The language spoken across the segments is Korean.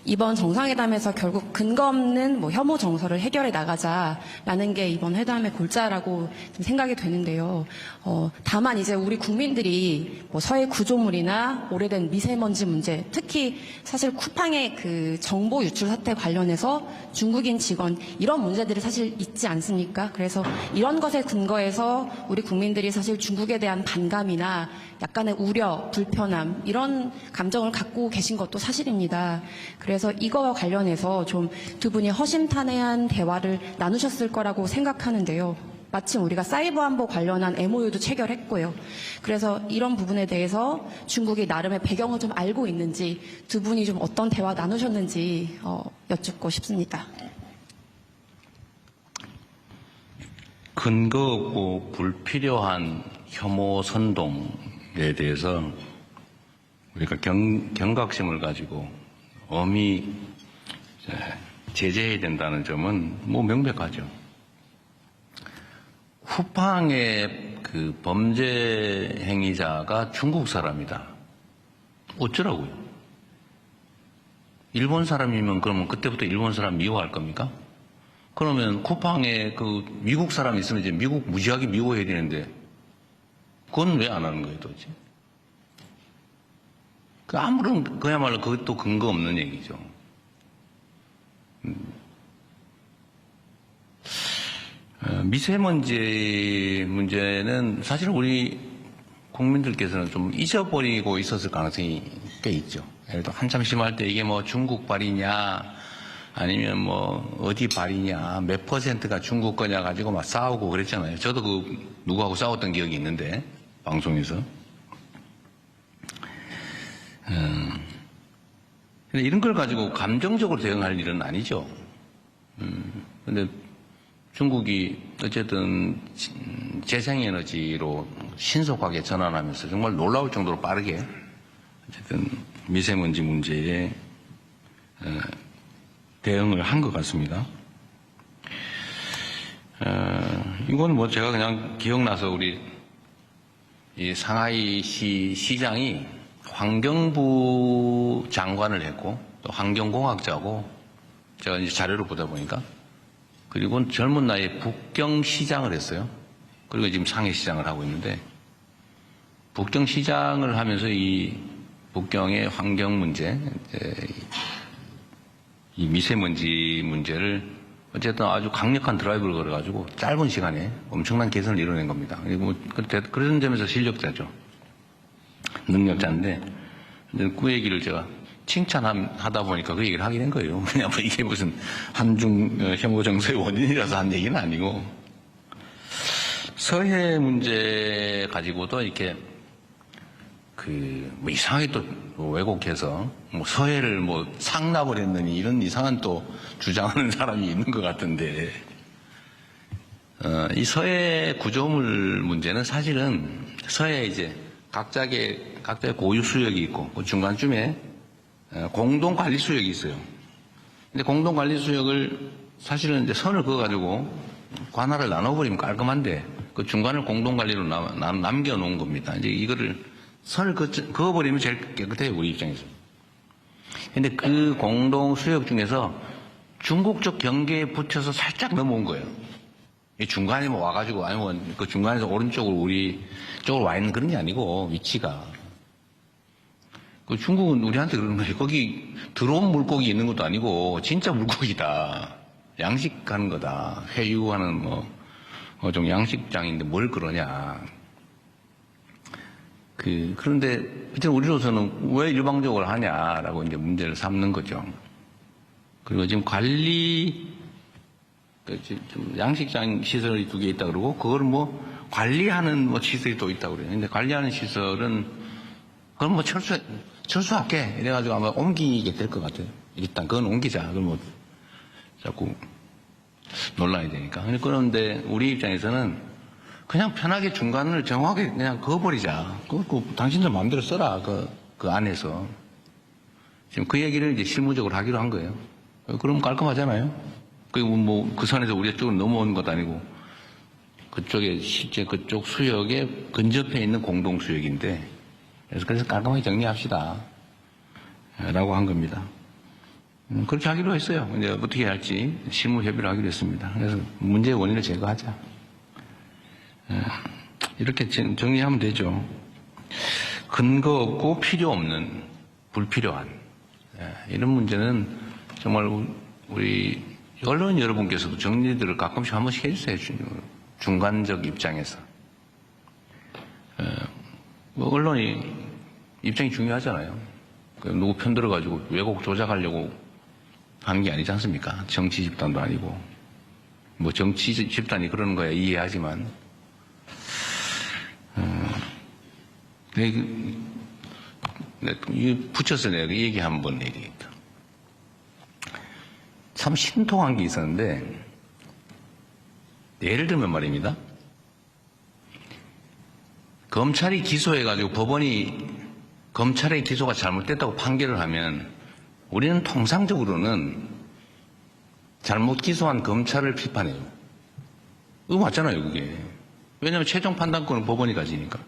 이번 정상회담에서 결국 근거 없는 혐오 정서를 해결해 나가자라는 게 이번 회담의 골자라고 좀 생각이 되는데요. 다만 이제 우리 국민들이 서해 구조물이나 오래된 미세먼지 문제, 특히 사실 쿠팡의 그 정보 유출 사태 관련해서 중국인 직원 이런 문제들이 사실 있지 않습니까? 그래서 이런 것에 근거해서 우리 국민들이 사실 중국에 대한 반감이나 약간의 우려, 불편함 이런 감정을 갖고 계신 것도 사실입니다. 그래서 이거와 관련해서 좀 두 분이 허심탄회한 대화를 나누셨을 거라고 생각하는데요. 마침 우리가 사이버 안보 관련한 MOU도 체결했고요. 그래서 이런 부분에 대해서 중국이 나름의 배경을 좀 알고 있는지 두 분이 좀 어떤 대화 나누셨는지 여쭙고 싶습니다. 근거 없고 불필요한 혐오 선동에 대해서 우리가 경각심을 가지고 엄히 제재해야 된다는 점은 명백하죠. 쿠팡의 그 범죄 행위자가 중국 사람이다. 어쩌라고요? 일본 사람이면 그러면 그때부터 일본 사람 미워할 겁니까? 그러면 쿠팡에 그 미국 사람 있으면 이제 미국 무지하게 미워해야 되는데 그건 왜 안 하는 거예요, 도대체? 아무런 그야말로 그것도 근거 없는 얘기죠. 미세먼지 문제는 사실 우리 국민들께서는 좀 잊어버리고 있었을 가능성이 꽤 있죠. 예를 들어 한참 심할 때 이게 중국 발이냐 아니면 어디 발이냐 몇 퍼센트가 중국 거냐 가지고 막 싸우고 그랬잖아요. 저도 누구하고 싸웠던 기억이 있는데 방송에서. 근데 이런 걸 가지고 감정적으로 대응할 일은 아니죠. 근데 중국이 어쨌든 재생에너지로 신속하게 전환하면서 정말 놀라울 정도로 빠르게 어쨌든 미세먼지 문제에 대응을 한 것 같습니다. 이건 제가 그냥 기억나서 우리 이 상하이시 시장이 환경부 장관을 했고 또 환경공학자고 제가 이제 자료를 보다 보니까 그리고 젊은 나이에 북경시장을 했어요. 그리고 지금 상해시장을 하고 있는데 북경시장을 하면서 이 북경의 환경 문제, 이 미세먼지 문제를 어쨌든 아주 강력한 드라이브를 걸어가지고 짧은 시간에 엄청난 개선을 이뤄낸 겁니다. 그리고 그런 점에서 실력자죠. 능력자인데 그 얘기를 제가 칭찬하다 보니까 그 얘기를 하게 된 거예요. 왜냐하면 이게 무슨 한중 혐오 정서의 원인이라서 한 얘기는 아니고 서해 문제 가지고도 이렇게 이상하게 또 왜곡해서 서해를 상납을 했느니 이런 이상한 또 주장하는 사람이 있는 것 같은데 이 서해 구조물 문제는 사실은 서해에 이제 각자의 고유 수역이 있고 그 중간쯤에 공동 관리 수역이 있어요. 근데 공동 관리 수역을 사실은 이제 선을 그어가지고 관할을 나눠버리면 깔끔한데 그 중간을 공동 관리로 남겨놓은 겁니다. 이제 이거를 선을 그어버리면 제일 깨끗해요, 우리 입장에서. 근데 그 공동 수역 중에서 중국 쪽 경계에 붙여서 살짝 넘어온 거예요. 이 중간에 와가지고 아니면 그 중간에서 오른쪽으로 우리 쪽으로 와 있는 그런 게 아니고 위치가. 중국은 우리한테 그러는 거예요. 거기 들어온 물고기 있는 것도 아니고 진짜 물고기다. 양식하는 거다. 회유하는 좀 양식장인데 뭘 그러냐. 그런데 우리로서는 왜 일방적으로 하냐라고 이제 문제를 삼는 거죠. 그리고 지금 좀 양식장 시설이 2개 있다 그러고 그걸 관리하는 시설이 또 있다고 그래요. 근데 관리하는 시설은 그건 철수할게 이래가지고 아마 옮기게 될 것 같아요. 일단 그건 옮기자. 그걸 자꾸 놀라야 되니까. 그런데 우리 입장에서는 그냥 편하게 중간을 정확하게 그냥 그어버리자. 당신들 마음대로 써라. 그 안에서. 지금 그 얘기를 이제 실무적으로 하기로 한 거예요. 그럼 깔끔하잖아요. 그리고 그 선에서 우리가 쪽으로 넘어오는 것도 아니고 그쪽에 실제 그쪽 수역에 근접해 있는 공동 수역인데 그래서 깔끔하게 정리합시다. 라고 한 겁니다. 그렇게 하기로 했어요. 이제 어떻게 할지 실무 협의를 하기로 했습니다. 그래서 문제의 원인을 제거하자. 이렇게 정리하면 되죠. 근거 없고 필요 없는, 불필요한 이런 문제는 정말 우리 언론 여러분께서도 정리들을 가끔씩 한 번씩 해주세요. 중간적 입장에서. 뭐 언론이 입장이 중요하잖아요. 누구 편 들어가지고 왜곡 조작하려고 하는 게 아니지 않습니까? 정치 집단도 아니고. 뭐 정치 집단이 그러는 거야 이해하지만. 붙여서 내가 얘기 한번 얘기했다. 참 신통한 게 있었는데, 예를 들면 말입니다. 검찰이 기소해가지고 법원이 검찰의 기소가 잘못됐다고 판결을 하면 우리는 통상적으로는 잘못 기소한 검찰을 비판해요. 이거 맞잖아요, 그게. 왜냐하면 최종 판단권은 법원이 가지니까.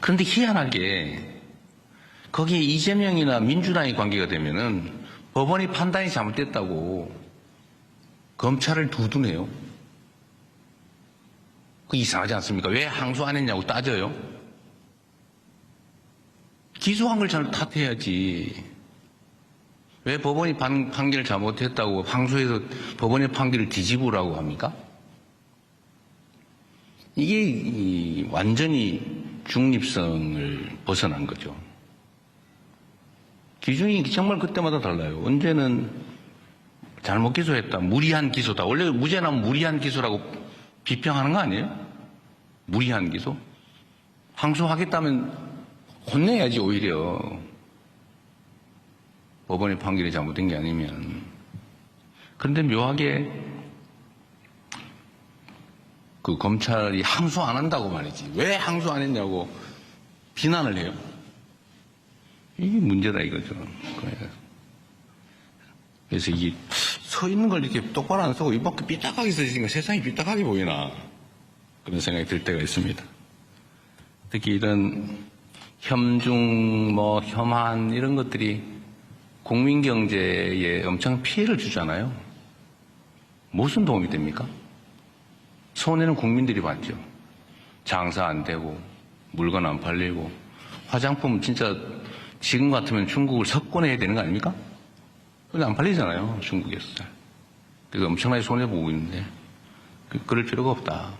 그런데 희한하게 거기에 이재명이나 민주당이 관계가 되면은 법원이 판단이 잘못됐다고 검찰을 두둔해요. 그 이상하지 않습니까? 왜 항소 안 했냐고 따져요. 기소한 걸 잘 탓해야지. 왜 법원이 판결을 잘못했다고 항소해서 법원의 판결을 뒤집으라고 합니까? 이게 완전히 중립성을 벗어난 거죠. 기준이 정말 그때마다 달라요. 언제는 잘못 기소했다, 무리한 기소다. 원래 무죄 나면 무리한 기소라고 비평하는 거 아니에요? 무리한 기소? 항소하겠다면 혼내야지 오히려. 법원의 판결이 잘못된 게 아니면. 그런데 묘하게 그 검찰이 항소 안 한다고 말이지. 왜 항소 안 했냐고 비난을 해요. 이게 문제다 이거죠. 그래서 이게 서 있는 걸 이렇게 똑바로 안 서고 이밖에 삐딱하게 서 있으니까 세상이 삐딱하게 보이나 그런 생각이 들 때가 있습니다. 특히 이런 혐중, 혐한 이런 것들이 국민 경제에 엄청 피해를 주잖아요. 무슨 도움이 됩니까? 손해는 국민들이 받죠. 장사 안 되고 물건 안 팔리고 화장품 진짜 지금 같으면 중국을 석권해야 되는 거 아닙니까? 근데 안 팔리잖아요, 중국에서. 그래서 엄청나게 손해보고 있는데 그럴 필요가 없다.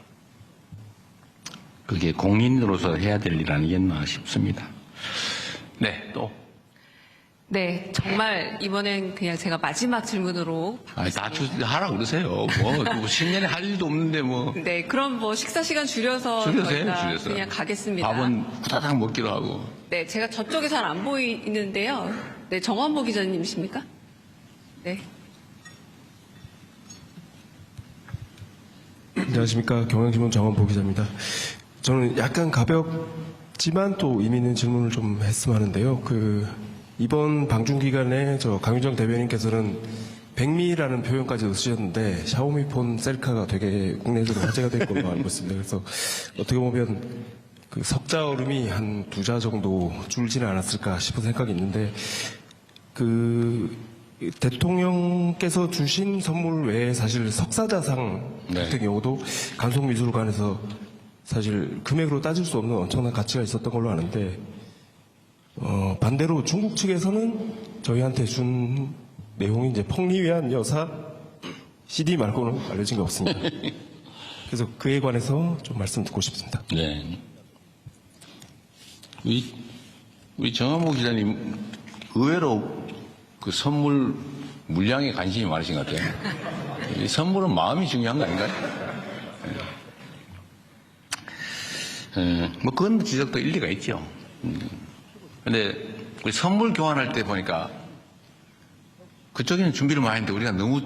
그게 공인으로서 해야 될 일 아니겠나 싶습니다. 네, 또. 네, 정말 이번엔 그냥 제가 마지막 질문으로. 다 하라고 그러세요. 뭐, 신년에 할 일도 없는데 뭐. 네, 그럼 뭐 식사 시간 줄여서 줄여서요, 저희가 줄여서. 그냥 가겠습니다. 밥은 후다닥 먹기로 하고. 네, 제가 저쪽에 잘 안 보이는데요. 네, 정원보 기자님이십니까? 네. 안녕하십니까. 경향신문 정원보 기자입니다. 저는 약간 가볍지만 또 의미 있는 질문을 좀 했으면 하는데요. 이번 방중 기간에 강윤정 대변인께서는 백미라는 표현까지 쓰셨는데 샤오미 폰 셀카가 되게 국내적으로 화제가 될 걸로 알고 있습니다. 그래서 어떻게 보면 석자 얼음이 한 2자 정도 줄지는 않았을까 싶은 생각이 있는데 대통령께서 주신 선물 외에 사실 석사자상 같은 경우도 간송미술관에서 사실 금액으로 따질 수 없는 엄청난 가치가 있었던 걸로 아는데 반대로 중국 측에서는 저희한테 준 내용이 이제 펑리위안 여사 CD 말고는 알려진 게 없습니다. 그래서 그에 관해서 좀 말씀 듣고 싶습니다. 네. 우리 정한모 기자님 의외로 그 선물 물량에 관심이 많으신 것 같아요. 이 선물은 마음이 중요한 거 아닌가요? 뭐 그건 지적도 일리가 있죠. 근데 우리 선물 교환할 때 보니까 그쪽에는 준비를 많이 했는데 우리가 너무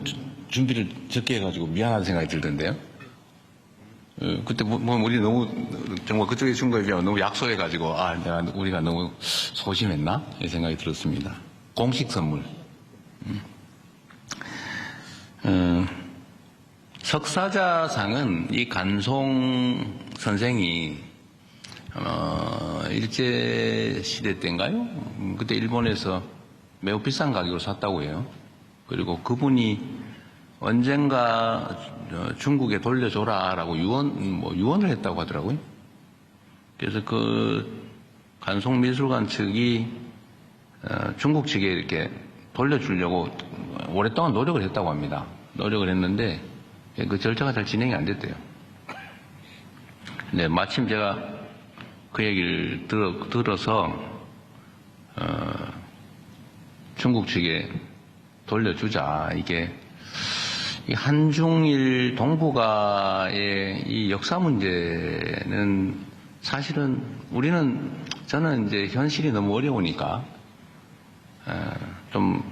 준비를 적게 해가지고 미안한 생각이 들던데요. 그때 우리 너무 정말 그쪽에 준 거에 비하면 너무 약속해가지고 우리가 너무 소심했나 이 생각이 들었습니다. 공식 선물. 석사자상은 이 간송 선생이 일제 시대 때인가요? 그때 일본에서 매우 비싼 가격으로 샀다고 해요. 그리고 그분이 언젠가 중국에 돌려줘라라고 유언을 했다고 하더라고요. 그래서 그 간송미술관 측이 중국 측에 이렇게 돌려주려고 오랫동안 노력을 했다고 합니다. 노력을 했는데 그 절차가 잘 진행이 안 됐대요. 근데 마침 제가 그 얘기를 들어서 중국 측에 돌려주자. 이게 이 한중일 동북아의 이 역사 문제는 사실은 저는 이제 현실이 너무 어려우니까 좀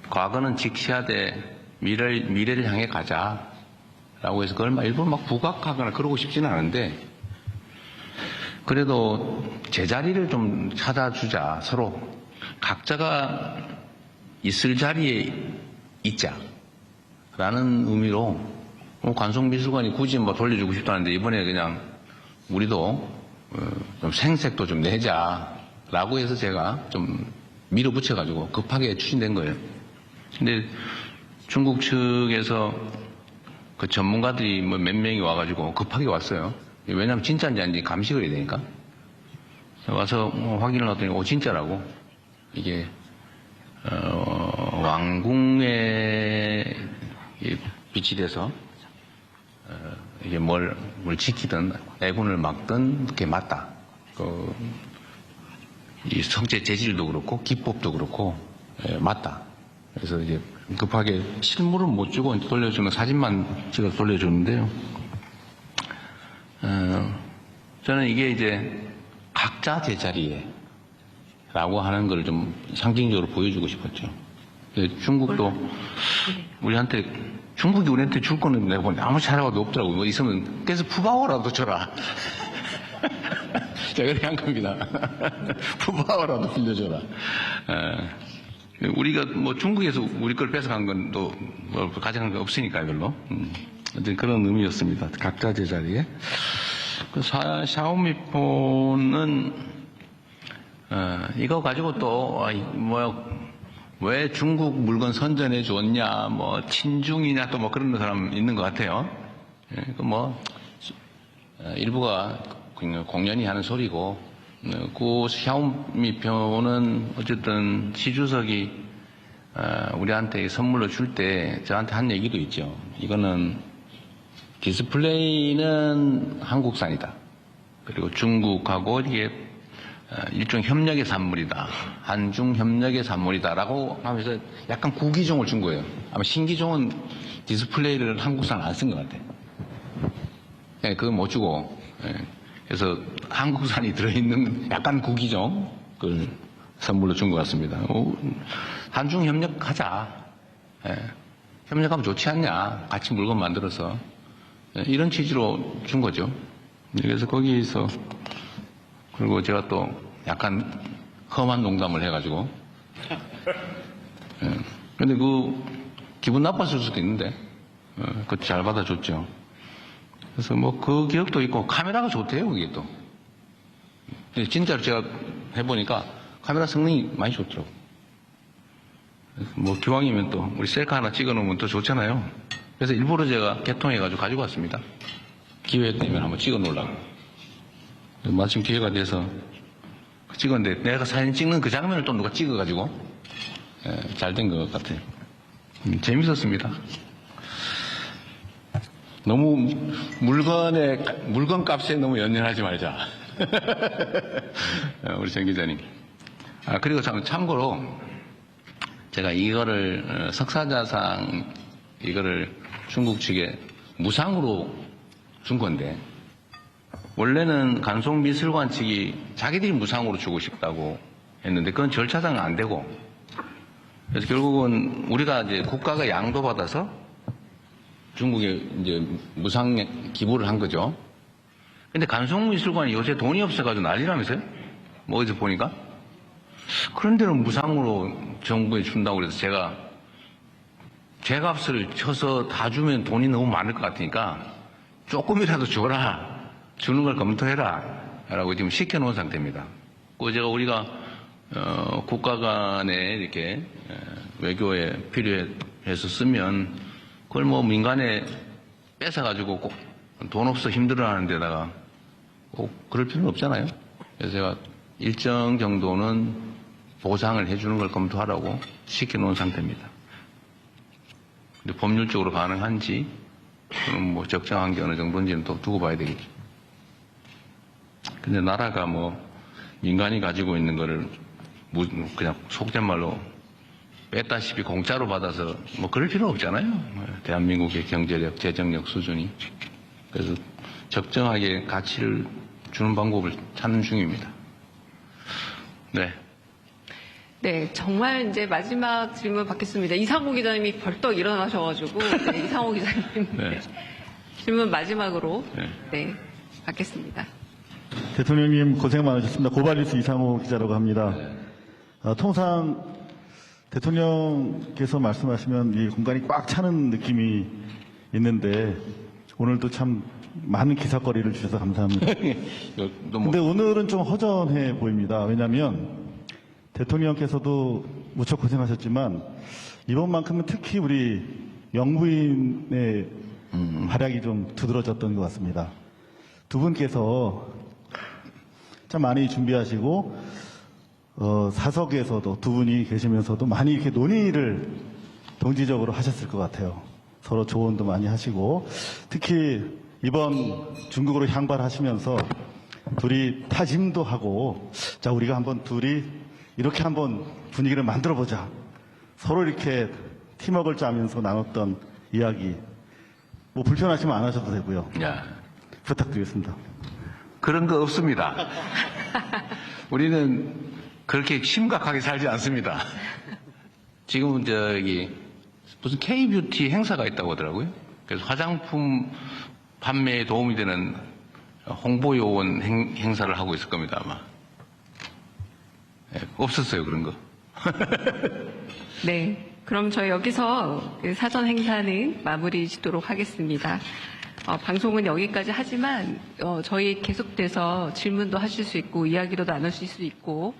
과거는 직시하되 미래를 향해 가자라고 해서 그걸 일부러 막 부각하거나 그러고 싶지는 않은데 그래도 제자리를 좀 찾아주자. 서로 각자가 있을 자리에 있자라는 의미로 관송미술관이 굳이 뭐 돌려주고 싶다는데 이번에 그냥 우리도 좀 생색도 좀 내자라고 해서 제가 좀 밀어붙여가지고 급하게 추진된 거예요. 근데 중국 측에서 그 전문가들이 뭐 몇 명이 와가지고 급하게 왔어요. 왜냐하면 진짜인지 아닌지 감식을 해야 되니까. 와서 확인을 하더니 진짜라고. 이게 왕궁에 빛이 돼서 이게 뭘 지키든 애군을 막든 그게 맞다. 이 성체 재질도 그렇고 기법도 그렇고 맞다. 그래서 이제 급하게 실물은 못 주고 돌려주는 사진만 찍어 돌려주는데요. 저는 이게 이제 각자 제자리에 라고 하는 걸 좀 상징적으로 보여주고 싶었죠. 중국도 중국이 우리한테 줄 거는 내가 보니 아무 자료가 없더라고요. 뭐 있으면 그래서 푸바오라도 줘라. 제가 그렇게 한 겁니다. 푸바오라도 빌려줘라. 우리가 뭐 중국에서 우리 걸 뺏어간 건 또 뭐 가져간 거 없으니까 별로. 어쨌든 그런 의미였습니다. 각자 제자리에. 그 샤오미폰은 이거 가지고 또 왜 중국 물건 선전해 줬냐, 뭐 친중이냐 또 뭐 그런 사람 있는 것 같아요. 일부가 공연히 하는 소리고, 그 샤오미폰은 어쨌든 시 주석이 우리한테 선물로 줄 때 저한테 한 얘기도 있죠. 이거는 디스플레이는 한국산이다. 그리고 중국하고 이게 일종 협력의 산물이다. 한중 협력의 산물이다라고 하면서 약간 구기종을 준 거예요. 아마 신기종은 디스플레이를 한국산 안 쓴 것 같아요. 네, 그거 못 주고. 그래서 한국산이 들어있는 약간 구기종 그 선물로 준 것 같습니다. 한중 협력하자. 협력하면 좋지 않냐. 같이 물건 만들어서. 이런 취지로 준 거죠. 그래서 거기에서 그리고 제가 또 약간 험한 농담을 해가지고 근데 기분 나빴을 수도 있는데 그것도 잘 받아줬죠. 그래서 뭐 그 기억도 있고 카메라가 좋대요. 그게 또 진짜로 제가 해보니까 카메라 성능이 많이 좋더라고. 뭐 기왕이면 또 우리 셀카 하나 찍어놓으면 더 좋잖아요. 그래서 일부러 제가 개통해가지고 가지고 왔습니다. 기회 되면 한번 찍어놓으려고. 마침 기회가 돼서 찍었는데 내가 사진 찍는 그 장면을 또 누가 찍어가지고 잘 된 것 같아요. 재밌었습니다. 너무 물건 값에 너무 연연하지 말자. 우리 정 기자님. 그리고 참고로 제가 이거를 석사자상 이거를 중국 측에 무상으로 준 건데 원래는 간송미술관 측이 자기들이 무상으로 주고 싶다고 했는데 그건 절차상 안 되고 그래서 결국은 우리가 이제 국가가 양도받아서 중국에 이제 무상 기부를 한 거죠. 근데 간송미술관이 요새 돈이 없어가지고 난리라면서요? 뭐 어디서 보니까? 그런 데는 무상으로 정부에 준다고 그래서 제가 제값을 쳐서 다 주면 돈이 너무 많을 것 같으니까 조금이라도 줘라. 주는 걸 검토해라. 라고 지금 시켜놓은 상태입니다. 우리가 국가 간에 이렇게 외교에 필요해서 쓰면 그걸 뭐 민간에 뺏어가지고 꼭 돈 없어 힘들어하는 데다가 꼭 그럴 필요는 없잖아요. 그래서 제가 일정 정도는 보상을 해주는 걸 검토하라고 시켜놓은 상태입니다. 근데 법률적으로 가능한지 그럼 뭐 적정한 게 어느 정도인지는 또 두고 봐야 되겠죠. 근데 나라가 뭐 민간이 가지고 있는 거를 그냥 속된 말로 뺐다시피 공짜로 받아서 뭐 그럴 필요 없잖아요. 대한민국의 경제력, 재정력 수준이. 그래서 적정하게 가치를 주는 방법을 찾는 중입니다. 네. 네, 정말 이제 마지막 질문 받겠습니다. 이상호 기자님이 벌떡 일어나셔가지고 네, 이상호 기자님 네. 질문 마지막으로 네. 네, 받겠습니다. 대통령님 고생 많으셨습니다. 고발뉴스 이상호 기자라고 합니다. 통상 대통령께서 말씀하시면 이 공간이 꽉 차는 느낌이 있는데 오늘도 참 많은 기사거리를 주셔서 감사합니다. 너무 근데 오늘은 좀 허전해 보입니다. 왜냐하면 대통령께서도 무척 고생하셨지만 이번만큼은 특히 우리 영부인의 활약이 좀 두드러졌던 것 같습니다. 두 분께서 참 많이 준비하시고 사석에서도 두 분이 계시면서도 많이 이렇게 논의를 동지적으로 하셨을 것 같아요. 서로 조언도 많이 하시고 특히 이번 중국으로 향발하시면서 둘이 타짐도 하고 자 우리가 한번 둘이 이렇게 한번 분위기를 만들어 보자. 서로 이렇게 팀워크를 짜면서 나눴던 이야기 뭐 불편하시면 안 하셔도 되고요. 야, 부탁드리겠습니다. 그런 거 없습니다. 우리는 그렇게 심각하게 살지 않습니다. 지금은 저기 무슨 K뷰티 행사가 있다고 하더라고요. 그래서 화장품 판매에 도움이 되는 홍보 요원 행사를 하고 있을 겁니다, 아마. 네, 없었어요, 그런 거. 네, 그럼 저희 여기서 그 사전 행사는 마무리 짓도록 하겠습니다. 방송은 여기까지 하지만 저희 계속돼서 질문도 하실 수 있고 이야기도 나누실 수 있고